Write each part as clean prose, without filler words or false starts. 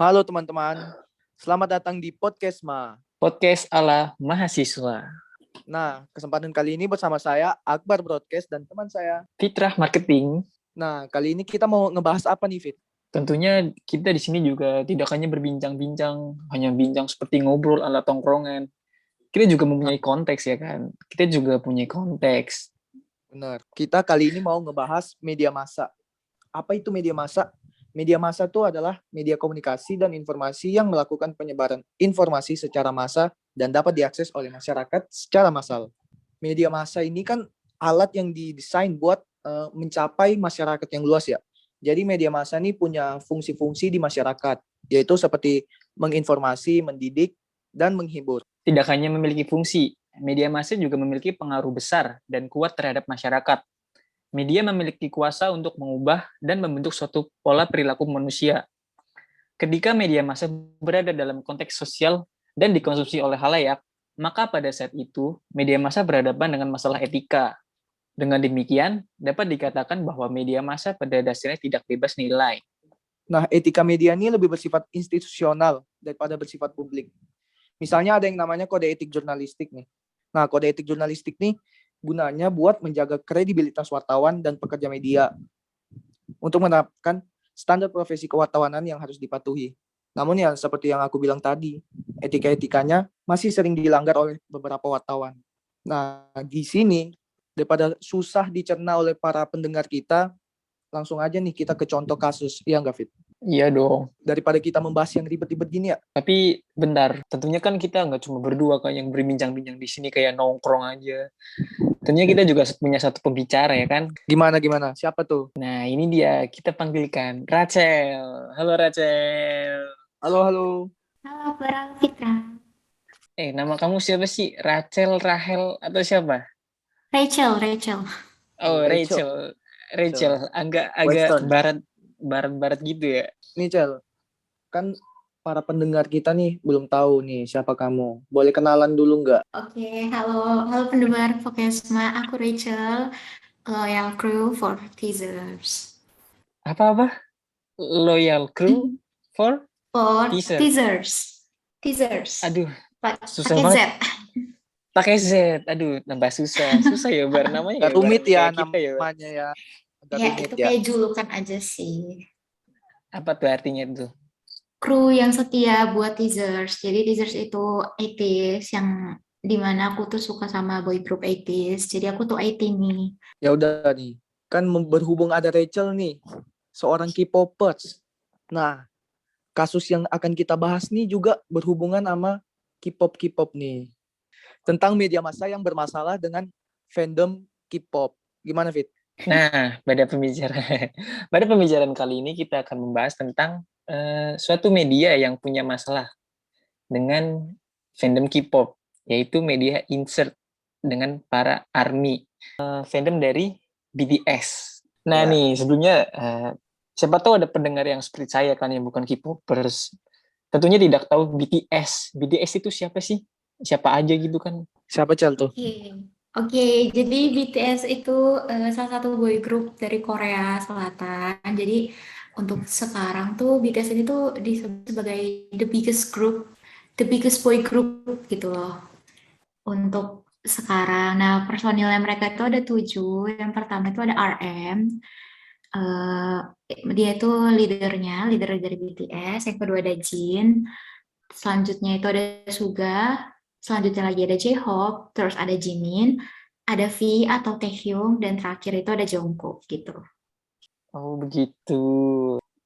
Halo teman-teman, selamat datang di Podcast Ma. Podcast ala mahasiswa. Nah, kesempatan kali ini bersama saya, Akbar Broadcast, dan teman saya. Fitrah Marketing. Nah, kali ini kita mau ngebahas apa nih, Fit? Tentunya kita di sini juga tidak hanya berbincang-bincang, hanya bincang seperti ngobrol ala tongkrongan. Kita juga Nah, mempunyai konteks ya kan. Kita juga punya konteks. benar. Kita kali ini mau ngebahas media massa. Apa itu media massa? Media massa itu adalah media komunikasi dan informasi yang melakukan penyebaran informasi secara massa dan dapat diakses oleh masyarakat secara massal. Media massa ini kan alat yang didesain buat mencapai masyarakat yang luas ya. Jadi media massa ini punya fungsi-fungsi di masyarakat, yaitu seperti menginformasi, mendidik, dan menghibur. Tidak hanya memiliki fungsi, media massa juga memiliki pengaruh besar dan kuat terhadap masyarakat. Media memiliki kuasa untuk mengubah dan membentuk suatu pola perilaku manusia. Ketika media massa berada dalam konteks sosial dan dikonsumsi oleh halayak, maka pada saat itu media massa berhadapan dengan masalah etika. Dengan demikian, dapat dikatakan bahwa media massa pada dasarnya tidak bebas nilai. Nah, etika media ini lebih bersifat institusional daripada bersifat publik. Misalnya ada yang namanya kode etik jurnalistik nih. Nah, kode etik jurnalistik nih gunanya buat menjaga kredibilitas wartawan dan pekerja media untuk menerapkan standar profesi kewartawanan yang harus dipatuhi. Namun ya seperti yang aku bilang tadi, etika-etikanya masih sering dilanggar oleh beberapa wartawan. Nah, di sini daripada susah dicerna oleh para pendengar kita, langsung aja nih kita ke contoh kasus. Iya nggak, Fit? Iya dong. Daripada kita membahas yang ribet-ribet gini ya. Tapi bentar, tentunya kan kita nggak cuma berdua kan yang berbincang-bincang di sini kayak nongkrong aja. Tentunya kita juga punya satu pembicara ya kan. Gimana? Siapa tuh? Nah ini dia, kita panggilkan Rachel. Halo Rachel. Halo. Halo, Barang Fitra. Nama kamu siapa sih? Rachel, Rahel, atau siapa? Rachel. Oh, Rachel. Rachel, agak Weston. barat gitu ya. Nih, Cel. Kan para pendengar kita nih belum tahu nih siapa kamu. Boleh kenalan dulu nggak? Oke, halo pendengar Vokesma. Aku Rachel, loyal crew for teasers. Apa? Loyal crew for For teaser. Teasers. Aduh, susah pakai Z. banget. Pakai Z. Aduh, nambah susah. Susah ya bar namanya Gak ya, bar rumit ya kayak kita ya. Bar. namanya ya. Agak Ya, rumit itu ya. kayak julukan aja sih. Apa tuh artinya tuh? Kru yang setia buat teasers. Jadi teasers itu 80s yang dimana aku tuh suka sama boy group 80s. Jadi aku tuh 80 nih. Ya udah nih. Kan berhubung ada Rachel nih, seorang K-popers. Nah, kasus yang akan kita bahas nih juga berhubungan sama K-pop nih. Tentang media massa yang bermasalah dengan fandom K-pop. Gimana, Fit? Nah, pada pembicaraan kali ini kita akan membahas tentang suatu media yang punya masalah dengan fandom K-pop, yaitu media insert dengan para ARMY, fandom dari BTS. Nah Ya. nih, sebelumnya siapa tahu ada pendengar yang seperti saya kan yang bukan K-popers, tentunya tidak tahu BTS. BTS itu siapa sih? Siapa aja gitu kan? Siapa, Cel tuh? Oke, jadi BTS itu salah satu boy group dari Korea Selatan. Jadi untuk sekarang tuh BTS ini tuh disebut sebagai the biggest boy group gitu loh. Untuk sekarang, nah personilnya mereka itu ada 7. Yang pertama itu ada RM. Dia itu leader dari BTS. Yang kedua ada Jin. Selanjutnya itu ada Suga. Selanjutnya lagi ada J-Hope, terus ada Jimin, ada V atau Taehyung, dan terakhir itu ada Jungkook gitu. Oh begitu.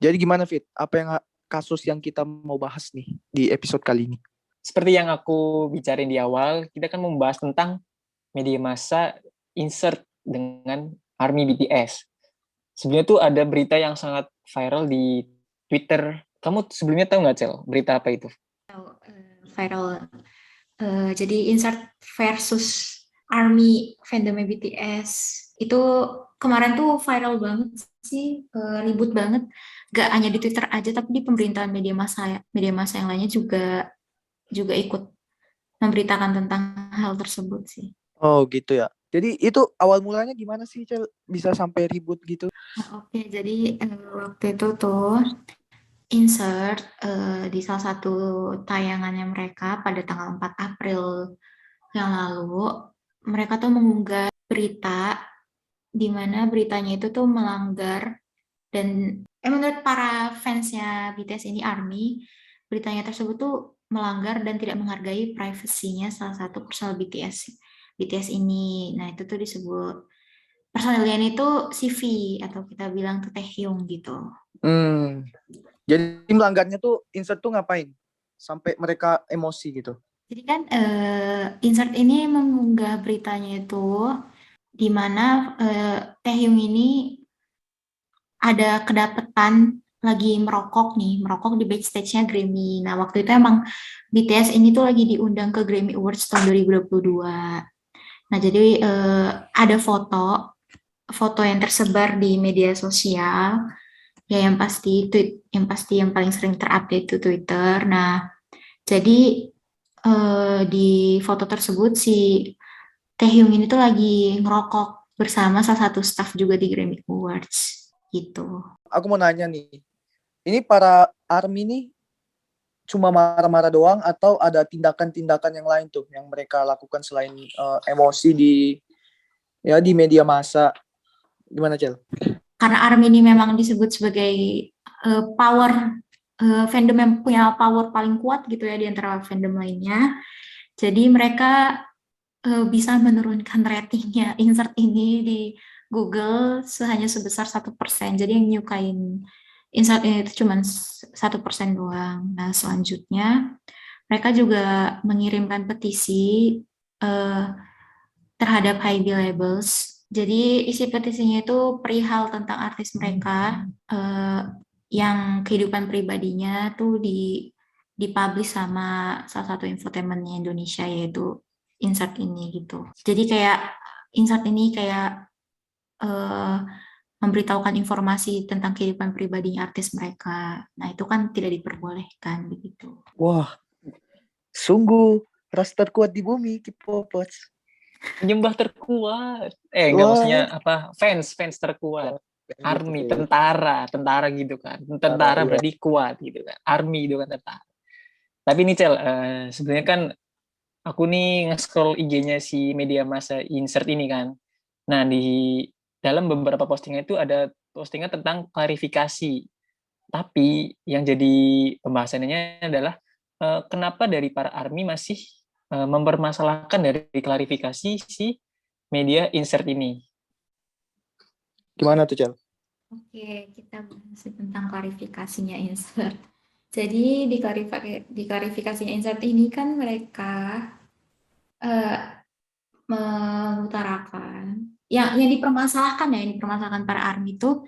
Jadi gimana, Fit? Apa yang kasus yang kita mau bahas nih di episode kali ini? Seperti yang aku bicarain di awal, kita kan membahas tentang media massa insert dengan ARMY BTS. Sebenarnya tuh ada berita yang sangat viral di Twitter. Kamu sebelumnya tahu nggak, Cel? Berita apa itu? Viral. Jadi insert versus ARMY fandom BTS itu kemarin tuh viral banget sih, ribut banget. Gak hanya di Twitter aja, tapi di pemerintahan media massa yang lainnya juga ikut memberitakan tentang hal tersebut sih. Oh gitu ya. Jadi itu awal mulanya gimana sih, Cel? Bisa sampai ribut gitu? Oke, jadi waktu itu tuh insert di salah satu tayangannya mereka pada tanggal 4 April yang lalu, mereka tuh mengunggah berita di mana beritanya itu tuh melanggar dan menurut para fansnya BTS ini ARMY, beritanya tersebut tuh melanggar dan tidak menghargai privasinya salah satu personel BTS ini. Nah, itu tuh disebut personelnya itu CV atau kita bilang tuh Taehyung gitu. Hmm. Jadi melanggarnya tuh insert tuh ngapain? Sampai mereka emosi gitu. Jadi kan insert ini mengunggah beritanya itu di mana Taehyung ini ada kedapetan lagi merokok di backstage-nya Grammy. Nah, waktu itu emang BTS ini tuh lagi diundang ke Grammy Awards tahun 2022. Nah, jadi ada foto yang tersebar di media sosial, ya yang paling sering terupdate itu Twitter. Nah, jadi di foto tersebut si Taehyung ini tuh lagi ngerokok bersama salah satu staff juga di Grammy Awards gitu. Aku mau nanya nih, ini para ARMY nih cuma marah-marah doang atau ada tindakan-tindakan yang lain tuh yang mereka lakukan selain emosi di media massa? Gimana, Cel? Karena ARMY ini memang disebut sebagai fandom yang punya power paling kuat gitu ya di antara fandom lainnya. Jadi mereka bisa menurunkan ratingnya insert ini di Google hanya sebesar 1%. Jadi yang nyukain insert ini itu cuma 1% doang. Nah, selanjutnya mereka juga mengirimkan petisi terhadap High Labels. Jadi isi petisinya itu perihal tentang artis mereka yang kehidupan pribadinya tuh dipublish sama salah satu infotainmentnya Indonesia yaitu insert ini gitu. Jadi kayak insert ini kayak memberitahukan informasi tentang kehidupan pribadinya artis mereka. Nah, itu kan tidak diperbolehkan begitu. Wah, sungguh ras terkuat di bumi, K-popers. Penyembah terkuat. Enggak maksudnya apa? Fans terkuat. ARMY, tentara gitu kan. Tentara iya. berarti kuat gitu kan. ARMY itu kan tentara. Tapi nih Cel, sebenarnya kan aku nih nge-scroll IG-nya si media massa insert ini kan. Nah, di dalam beberapa postingan itu ada postingan tentang klarifikasi. Tapi yang jadi pembahasannya adalah kenapa dari para ARMY masih mempermasalahkan dari klarifikasi si media insert ini. Gimana tuh, Cel? Oke, kita bahas tentang klarifikasinya insert. Jadi di klarifikasinya insert ini kan mereka mengutarakan yang dipermasalahkan para ARMY itu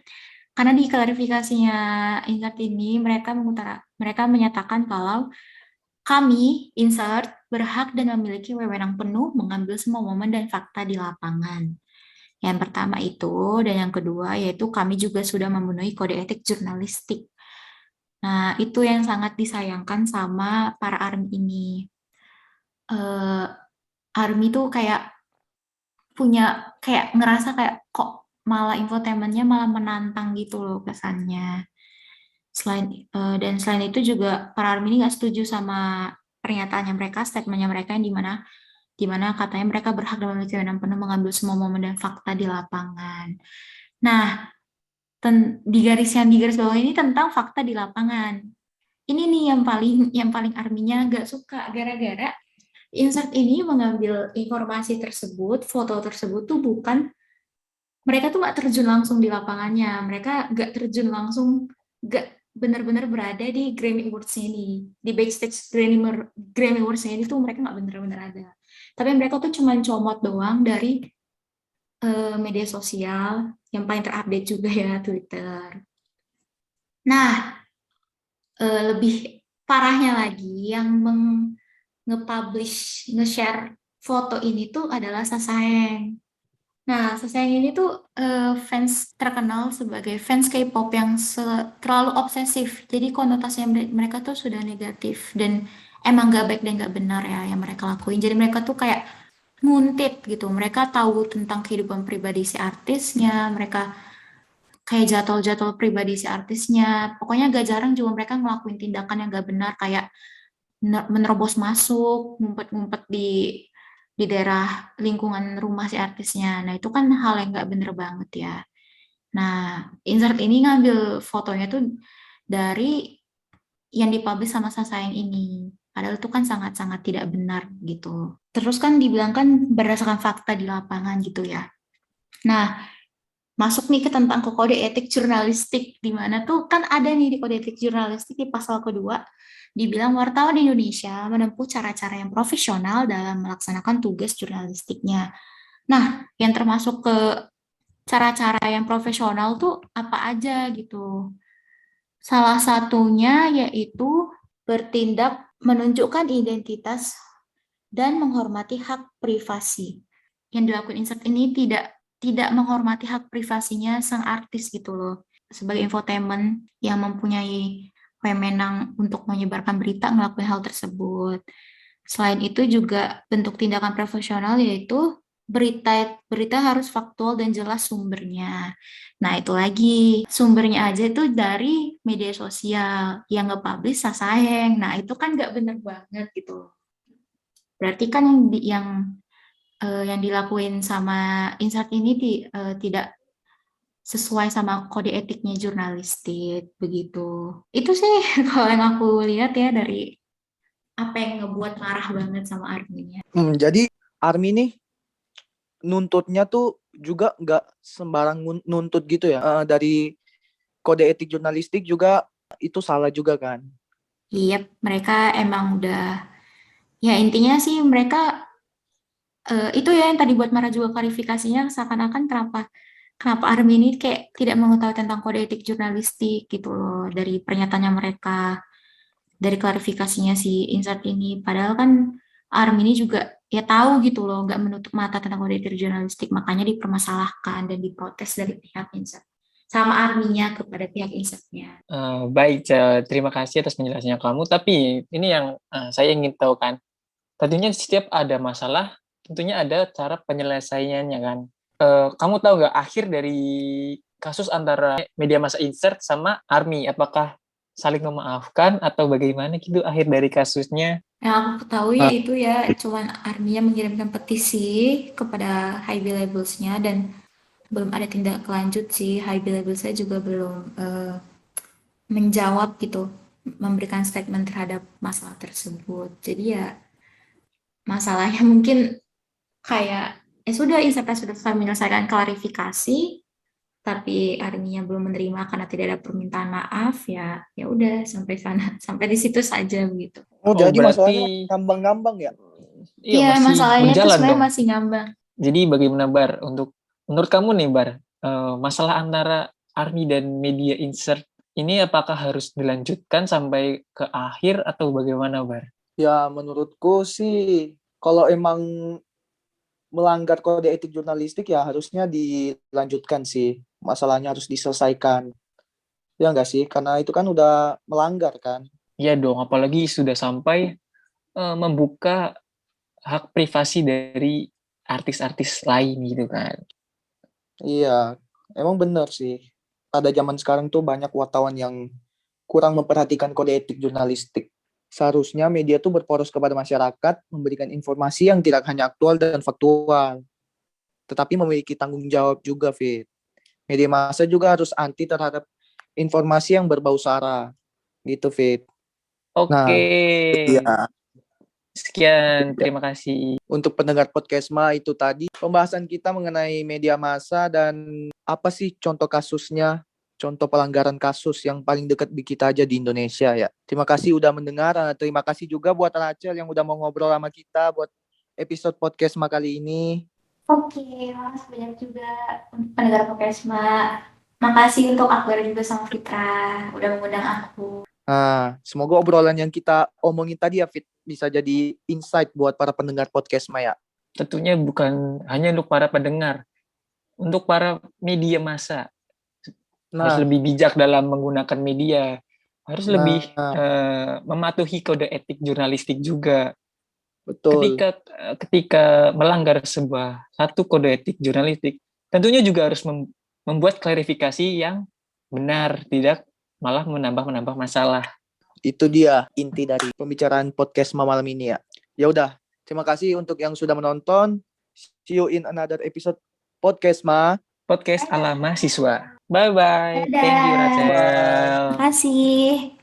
karena di klarifikasinya insert ini mereka menyatakan kalau kami insert berhak dan memiliki wewenang penuh mengambil semua momen dan fakta di lapangan. Yang pertama itu, dan yang kedua yaitu kami juga sudah memenuhi kode etik jurnalistik. Nah, itu yang sangat disayangkan sama para ARMY ini. ARMY itu kayak ngerasa kayak kok malah infotainmentnya malah menantang gitu loh kesannya. Dan selain itu juga para ARMY ini nggak setuju sama pernyataannya mereka, statementnya mereka yang di mana katanya mereka berhak dan memiliki wewenang penuh mengambil semua momen dan fakta di lapangan. Nah, di garis bawah ini tentang fakta di lapangan. Ini nih yang paling ARMY-nya nggak suka gara-gara insert ini mengambil informasi tersebut, foto tersebut tuh bukan mereka tuh nggak terjun langsung di lapangannya, mereka nggak terjun langsung, nggak benar-benar berada di Grammy Awards ini, di backstage Grammy Awards ini tuh mereka nggak benar-benar ada. Tapi mereka tuh cuma comot doang dari media sosial yang paling terupdate juga ya Twitter. Nah, lebih parahnya lagi yang nge-share foto ini tuh adalah Sasaeng. Nah, Sasaeng ini tuh fans terkenal sebagai fans K-pop yang terlalu obsesif. Jadi konotasinya mereka tuh sudah negatif dan emang gak baik dan gak benar ya yang mereka lakuin. Jadi mereka tuh kayak nguntit gitu. Mereka tahu tentang kehidupan pribadi si artisnya, mereka kayak jadwal-jadwal pribadi si artisnya. Pokoknya gak jarang juga mereka ngelakuin tindakan yang gak benar kayak menerobos masuk, ngumpet-ngumpet di daerah lingkungan rumah si artisnya. Nah, itu kan hal yang gak bener banget ya. Nah, Insert ini ngambil fotonya tuh dari yang dipublish sama Sasayang ini. Padahal itu kan sangat-sangat tidak benar gitu. Terus kan dibilang kan berdasarkan fakta di lapangan gitu ya. Nah, masuk nih ke tentang ke kode etik jurnalistik, di mana tuh kan ada nih di kode etik jurnalistik di pasal kedua, dibilang wartawan Indonesia menempuh cara-cara yang profesional dalam melaksanakan tugas jurnalistiknya. Nah, yang termasuk ke cara-cara yang profesional tuh apa aja gitu. Salah satunya yaitu bertindak menunjukkan identitas dan menghormati hak privasi. Yang dilakukan Insert ini tidak menghormati hak privasinya sang artis gitu loh. Sebagai infotainment yang mempunyai wewenang untuk menyebarkan berita ngelakuin hal tersebut. Selain itu juga bentuk tindakan profesional yaitu berita harus faktual dan jelas sumbernya. Nah, itu lagi sumbernya aja itu dari media sosial yang nge-publish Sasayang. Nah, itu kan nggak bener banget gitu. Berarti kan yang dilakuin sama Insert ini tidak sesuai sama kode etiknya jurnalistik begitu. Itu sih kalau yang aku lihat ya dari apa yang ngebuat marah banget sama Arminya. Jadi Army nih nuntutnya tuh juga nggak sembarang nuntut gitu ya. Dari kode etik jurnalistik juga itu salah juga kan. Iya, mereka emang udah, ya intinya sih mereka itu ya yang tadi buat marah juga klarifikasinya seakan-akan kenapa Army ini kayak tidak mengetahui tentang kode etik jurnalistik gitu loh dari pernyataannya mereka, dari klarifikasinya si Insert ini. Padahal kan Army ini juga ya tahu gitu loh, nggak menutup mata tentang kode etik jurnalistik, makanya dipermasalahkan dan diprotes dari pihak Insert sama Army-nya kepada pihak Insertnya. Baik, Cel. Terima kasih atas penjelasannya kamu. Tapi ini yang saya ingin tahu kan. Tentunya setiap ada masalah, tentunya ada cara penyelesaiannya kan. Kamu tahu nggak akhir dari kasus antara media massa Insert sama Army? Apakah saling memaafkan atau bagaimana gitu akhir dari kasusnya? Yang aku ketahui ya itu ya cuman Army-nya mengirimkan petisi kepada high labels-nya dan belum ada tindak lanjut sih. High labels-nya juga belum menjawab gitu, memberikan statement terhadap masalah tersebut. Jadi ya masalahnya mungkin kayak sudah Insert sudah menyelesaikan klarifikasi tapi Arminya belum menerima karena tidak ada permintaan maaf, ya ya udah sampai sana, sampai di situ saja begitu. Jadi berarti masalahnya ngambang-ngambang ya. Iya, masih masalahnya tuh berjalan sebenarnya dong. masih ngambang. Jadi bagaimana Bar menurut kamu nih Bar, masalah antara Army dan media Insert ini apakah harus dilanjutkan sampai ke akhir atau bagaimana Bar? Ya menurutku sih kalau emang melanggar kode etik jurnalistik ya harusnya dilanjutkan sih. Masalahnya harus diselesaikan. Ya enggak sih? Karena itu kan udah melanggar kan. Iya dong, apalagi sudah sampai membuka hak privasi dari artis-artis lain gitu kan. Iya, emang benar sih. Pada zaman sekarang tuh banyak wartawan yang kurang memperhatikan kode etik jurnalistik. Seharusnya media tuh berporos kepada masyarakat, memberikan informasi yang tidak hanya aktual dan faktual, tetapi memiliki tanggung jawab juga, Fit. Media massa juga harus anti terhadap informasi yang berbau sara, gitu, Fit. Oke, Nah, iya. sekian, terima kasih. Untuk pendengar Podcastma itu tadi pembahasan kita mengenai media massa dan apa sih contoh kasusnya, contoh pelanggaran kasus yang paling dekat di kita aja di Indonesia ya. Terima kasih udah mendengar. Terima kasih juga buat Rachel yang udah mau ngobrol sama kita buat episode Podcastma kali ini. Oke, makasih banyak juga untuk pendengar Podcastma. Makasih untuk Akbar juga sama Fitra udah mengundang aku. Nah, semoga obrolan yang kita omongin tadi ya Fit bisa jadi insight buat para pendengar Podcastma ya. Tentunya bukan hanya untuk para pendengar, untuk para media massa. Harus lebih bijak dalam menggunakan media, harus lebih mematuhi kode etik jurnalistik juga. Betul. Ketika melanggar satu kode etik jurnalistik, tentunya juga harus membuat klarifikasi yang benar, tidak malah menambah masalah. Itu dia inti dari pembicaraan podcast malam ini ya. Ya udah, terima kasih untuk yang sudah menonton. See you in another episode podcast Podcast ala mahasiswa. Bye-bye. Thank you, Dadah. Rachel. Makasih.